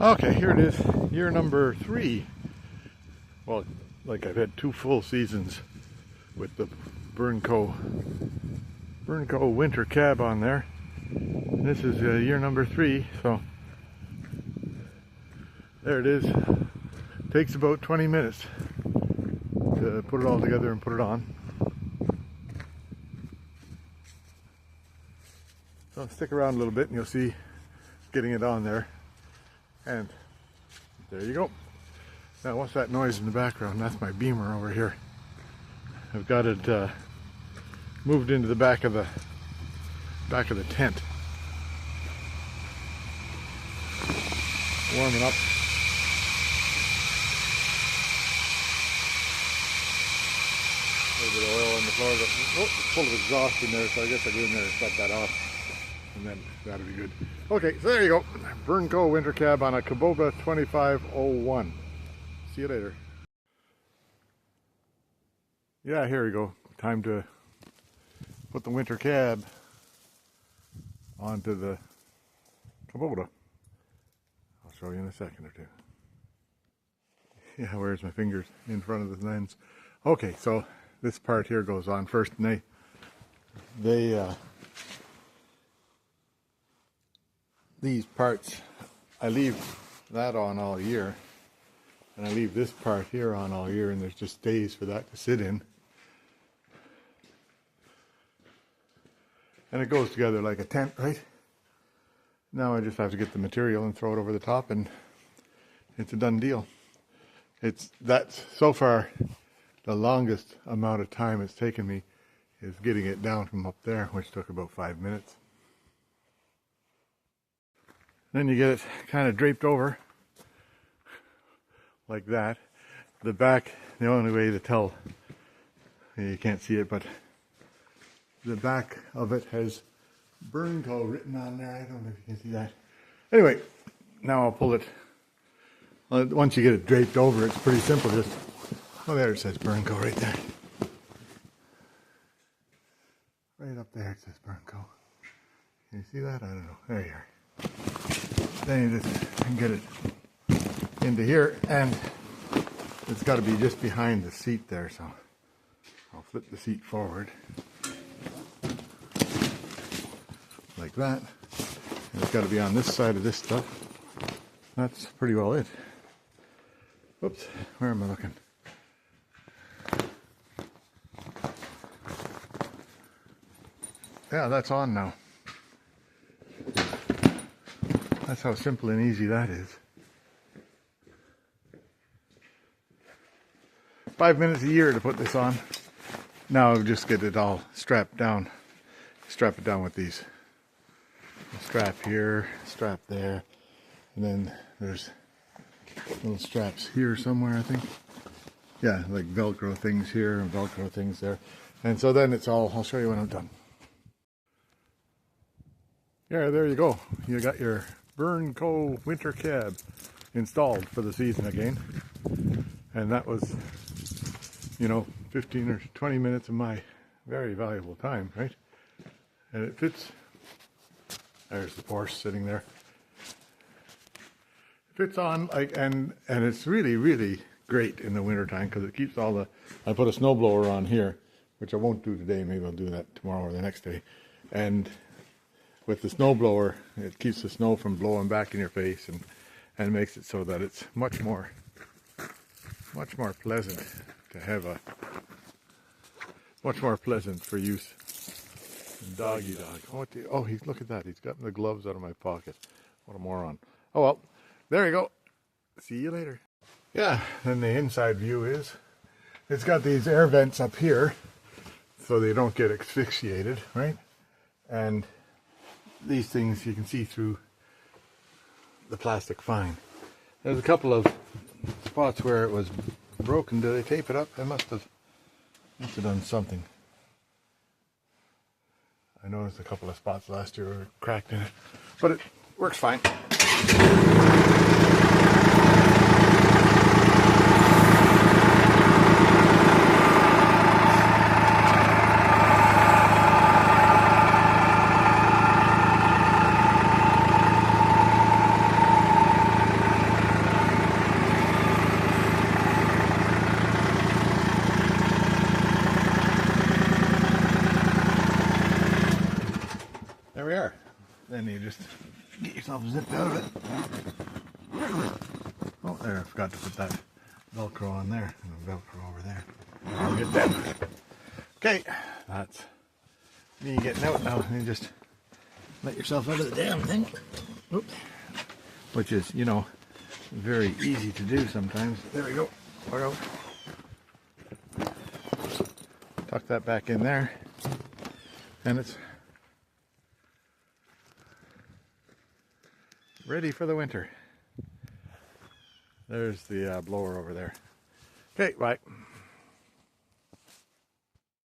Okay, here it is, year number 3. Well, like I've had 2 full seasons with the Berco Winter Cab on there. This is year number 3, so there it is. Takes about 20 minutes to put it all together and put it on. So stick around a little bit and you'll see getting it on there. And there you go. Now what's that noise in the background? That's my Beamer over here. I've got it moved into the back of the tent. Warming up. A little bit of oil on the floor, but it's full of exhaust in there, so I guess I'll go in there and shut that off. And then that'll be good. Okay, so there you go. Berco Winter Cab on a Kubota 2501. See you later. Yeah, here we go. Time to put the winter cab onto the Kubota. I'll show you in a second or two. Yeah, where's my fingers? In front of the lens. Okay, so this part here goes on first, and these parts, I leave that on all year, and I leave this part here on all year, and there's just days for that to sit in. And it goes together like a tent, right? Now I just have to get the material and throw it over the top, and it's a done deal. That's so far the longest amount of time it's taken me is getting it down from up there, which took about 5 minutes. Then you get it kind of draped over like that. The back, the only way to tell, you can't see it, but the back of it has Berco written on there. I don't know if you can see that. Anyway, now I'll pull it. Once you get it draped over, it's pretty simple. Just, oh, there it says Berco right there. Right up there it says Berco. Can you see that? I don't know. There you are. Then you just can get it into here, and it's got to be just behind the seat there, so I'll flip the seat forward like that, and it's got to be on this side of this stuff. That's pretty well it. Whoops, where am I looking? Yeah, that's on now. That's how simple and easy that is. 5 minutes a year to put this on. Now I'll just get it all strapped down. Strap it down with these. A strap here, strap there, and then there's little straps here somewhere, I think. Yeah, like Velcro things here and Velcro things there. And so then it's all, I'll show you when I'm done. Yeah, there you go. You got your Berco Winter Cab installed for the season again. And that was, 15 or 20 minutes of my very valuable time, right? And it fits. There's the Porsche sitting there. It fits on, and it's really, really great in the wintertime because it keeps all the, I put a snowblower on here, which I won't do today. Maybe I'll do that tomorrow or the next day. And with the snowblower, it keeps the snow from blowing back in your face, and makes it so that it's much more pleasant to have much more pleasant for use. Doggy dog. Look at that. He's gotten the gloves out of my pocket. What a moron. Oh well, there you go. See you later. Yeah, then the inside view is, it's got these air vents up here so they don't get asphyxiated, right? And these things you can see through the plastic fine. There's a couple of spots where it was broken. Did they tape it up? They must have done something. I noticed a couple of spots last year were cracked in it, but it works fine. then you just get yourself zipped out of it. Oh, there, I forgot to put that Velcro on there, and the Velcro over there. I'll get that. Okay, that's me getting out now. And you just let yourself out of the damn thing. Oops. Which is, you know, very easy to do sometimes. There we go. Look out. Tuck that back in there, and it's ready for the winter. There's the blower over there. Okay, bye.